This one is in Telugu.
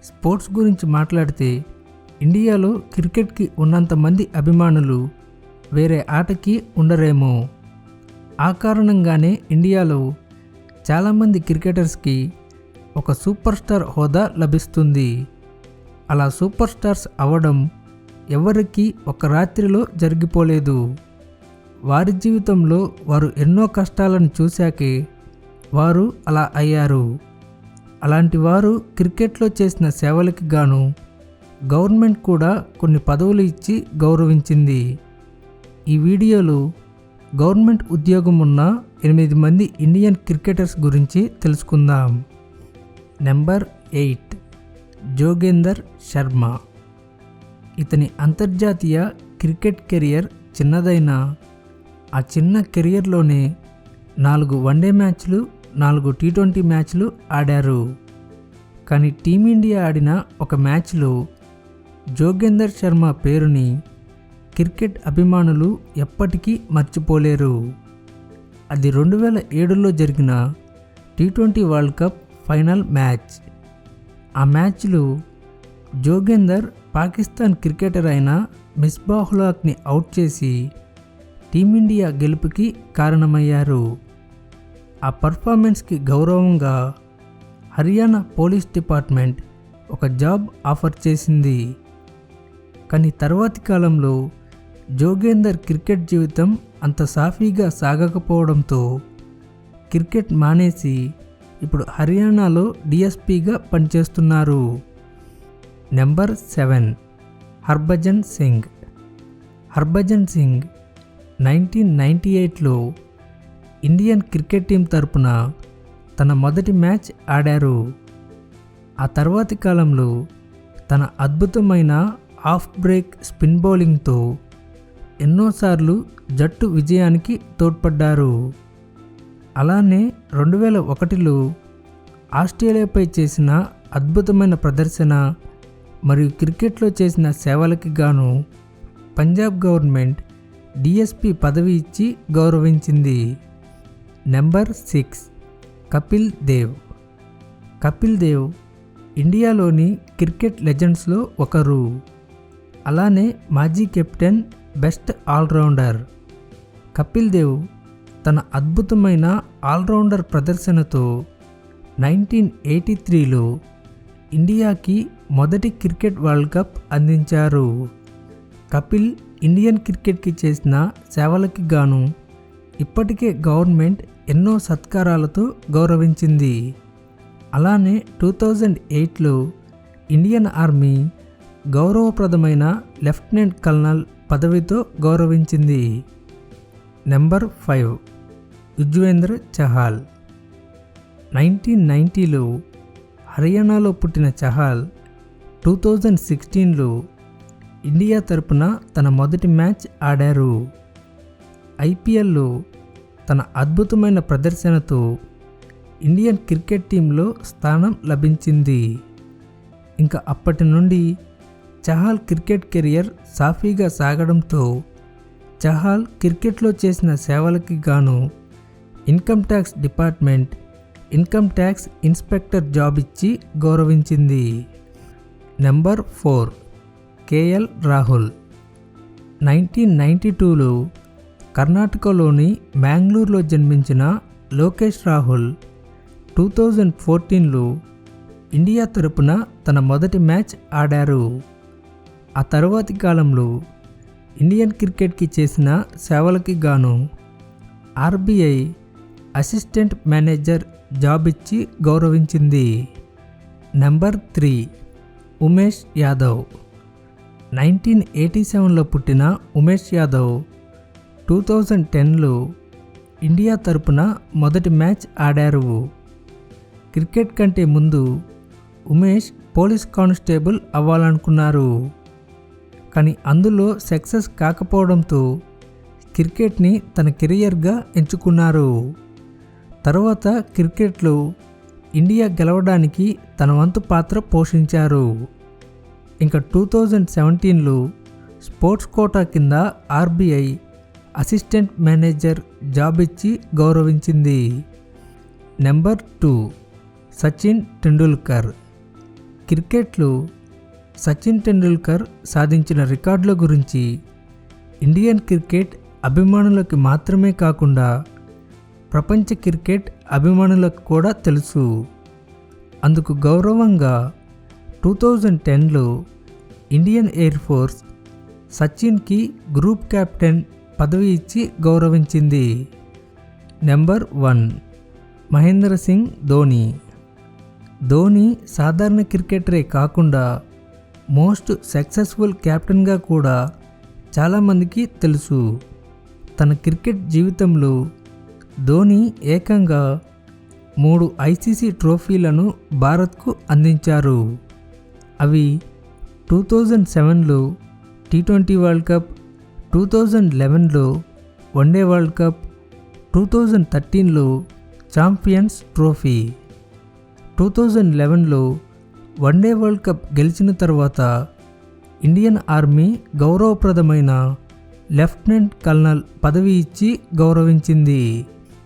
స్పోర్ట్స్ గురించి మాట్లాడితే ఇండియాలో క్రికెట్కి ఉన్నంత మంది అభిమానులు వేరే ఆటకి ఉండరేమో. ఆ కారణంగానే ఇండియాలో చాలామంది క్రికెటర్స్కి ఒక సూపర్ స్టార్ హోదా లభిస్తుంది. అలా సూపర్ స్టార్స్ అవ్వడం ఎవరికీ ఒక రాత్రిలో జరిగిపోలేదు. వారి జీవితంలో వారు ఎన్నో కష్టాలను చూశాకే వారు అలా అయ్యారు. అలాంటి వారు క్రికెట్లో చేసిన సేవలకి గాను గవర్నమెంట్ కూడా కొన్ని పదవులు ఇచ్చి గౌరవించింది. ఈ వీడియోలో గవర్నమెంట్ ఉద్యోగం ఉన్న 8 మంది ఇండియన్ క్రికెటర్స్ గురించి తెలుసుకుందాం. నెంబర్ 8 జోగేందర్ శర్మ. ఇతని అంతర్జాతీయ క్రికెట్ కెరియర్ చిన్నదైనా ఆ చిన్న కెరియర్లోనే 4 వన్డే మ్యాచ్లు, 4 టీ20 మ్యాచ్లు ఆడారు. కానీ టీమిండియా ఆడిన ఒక మ్యాచ్లో జోగేందర్ శర్మ పేరుని క్రికెట్ అభిమానులు ఎప్పటికీ మర్చిపోలేరు. అది 2007లో జరిగిన T20 world cup final match. ఆ మ్యాచ్లో జోగేందర్ పాకిస్తాన్ క్రికెటర్ అయిన మిస్బాహుల్లాని అవుట్ చేసి టీమిండియా గెలుపుకి కారణమయ్యారు. ఆ పర్ఫార్మెన్స్కి గౌరవంగా హర్యానా పోలీస్ డిపార్ట్మెంట్ ఒక జాబ్ ఆఫర్ చేసింది. కానీ తర్వాతి కాలంలో జోగేందర్ క్రికెట్ జీవితం అంత సాఫీగా సాగకపోవడంతో క్రికెట్ మానేసి ఇప్పుడు హర్యానాలో డిఎస్పీగా పనిచేస్తున్నారు. నెంబర్ 7 హర్భజన్ సింగ్. హర్భజన్ సింగ్ 1998లో ఇండియన్ క్రికెట్ టీం తరపున తన మొదటి మ్యాచ్ ఆడారు. ఆ తర్వాతి కాలంలో తన అద్భుతమైన ఆఫ్ బ్రేక్ స్పిన్ బౌలింగ్తో ఎన్నోసార్లు జట్టు విజయానికి తోడ్పడ్డారు. అలానే 2001లో ఆస్ట్రేలియాపై చేసిన అద్భుతమైన ప్రదర్శన మరియు క్రికెట్లో చేసిన సేవలకి గాను పంజాబ్ గవర్నమెంట్ డిఎస్పీ పదవి ఇచ్చి గౌరవించింది. నెంబర్ 6 కపిల్ దేవ్. కపిల్ దేవ్ ఇండియాలోని క్రికెట్ లెజెండ్స్లో ఒకరు. అలానే మాజీ captain, best allrounder. Kapil Dev తన అద్భుతమైన ఆల్రౌండర్ ప్రదర్శనతో 1983లో ఇండియాకి మొదటి క్రికెట్ వరల్డ్ కప్ అందించారు. కపిల్ ఇండియన్ క్రికెట్కి చేసిన సేవలకి గాను ఇప్పటికే గవర్నమెంట్ ఎన్నో సత్కారాలతో గౌరవించింది. అలానే 2008లో ఇండియన్ ఆర్మీ గౌరవప్రదమైన లెఫ్టినెంట్ కల్నల్ పదవితో గౌరవించింది. నెంబర్ 5 యుజ్వేంద్ర చహల్. 1990లో హర్యానాలో పుట్టిన చహల్ 2016లో ఇండియా తరపున తన మొదటి మ్యాచ్ ఆడారు. ఐపీఎల్లో తన అద్భుతమైన ప్రదర్శనతో ఇండియన్ క్రికెట్ టీంలో స్థానం లభించింది. ఇంకా అప్పటి నుండి చహల్ క్రికెట్ కెరియర్ సాఫీగా సాగడంతో చహల్ క్రికెట్లో చేసిన సేవలకి గాను income tax department income tax inspector job ఇచ్చి గౌరవించింది. Number 4 KL Rahul. 1992లో కర్ణాటకలోని మ్యాంగ్లూరులో జన్మించిన లోకేష్ రాహుల్ 2014లో ఇండియా తరపున తన మొదటి మ్యాచ్ ఆడారు. ఆ తర్వాతి కాలంలో ఇండియన్ క్రికెట్కి చేసిన సేవలకి గాను ఆర్బీఐ అసిస్టెంట్ మేనేజర్ జాబ్ ఇచ్చి గౌరవించింది. నెంబర్ 3 ఉమేష్ యాదవ్. 1987లో పుట్టిన ఉమేష్ యాదవ్ 2010లో ఇండియా తరపున మొదటి మ్యాచ్ ఆడారు. క్రికెట్ కంటే ముందు ఉమేష్ పోలీస్ కానిస్టేబుల్ అవ్వాలనుకున్నారు. కానీ అందులో సక్సెస్ కాకపోవడంతో క్రికెట్ని తన కెరియర్గా ఎంచుకున్నారు. తర్వాత క్రికెట్లో ఇండియా గెలవడానికి తన వంతు పాత్ర పోషించారు. ఇంకా 2017లో స్పోర్ట్స్ కోటా కింద ఆర్బీఐ అసిస్టెంట్ మేనేజర్ జాబ్ ఇచ్చి గౌరవించింది. నెంబర్ 2 సచిన్ టెండూల్కర్. క్రికెట్లో సచిన్ టెండూల్కర్ సాధించిన రికార్డుల గురించి ఇండియన్ క్రికెట్ అభిమానులకు మాత్రమే కాకుండా ప్రపంచ క్రికెట్ అభిమానులకు కూడా తెలుసు. అందుకు గౌరవంగా 2010లో ఇండియన్ ఎయిర్ ఫోర్స్ సచిన్కి గ్రూప్ కెప్టెన్ పదవి ఇచ్చి గౌరవించింది. నెంబర్ 1 మహేంద్ర సింగ్ ధోని. ధోని సాధారణ క్రికెటరే కాకుండా మోస్ట్ సక్సెస్ఫుల్ కెప్టెన్గా కూడా చాలామందికి తెలుసు. తన క్రికెట్ జీవితంలో ధోని ఏకంగా 3 ఐసీసీ ట్రోఫీలను భారత్కు అందించారు. అవి 2007లో T20 వరల్డ్ కప్, 2011లో వన్డే వరల్డ్ కప్, 2013లో ఛాంపియన్స్ ట్రోఫీ. 2011లో వన్డే వరల్డ్ కప్ గెలిచిన తర్వాత ఇండియన్ ఆర్మీ గౌరవప్రదమైన లెఫ్టినెంట్ కల్నల్ పదవి ఇచ్చి గౌరవించింది.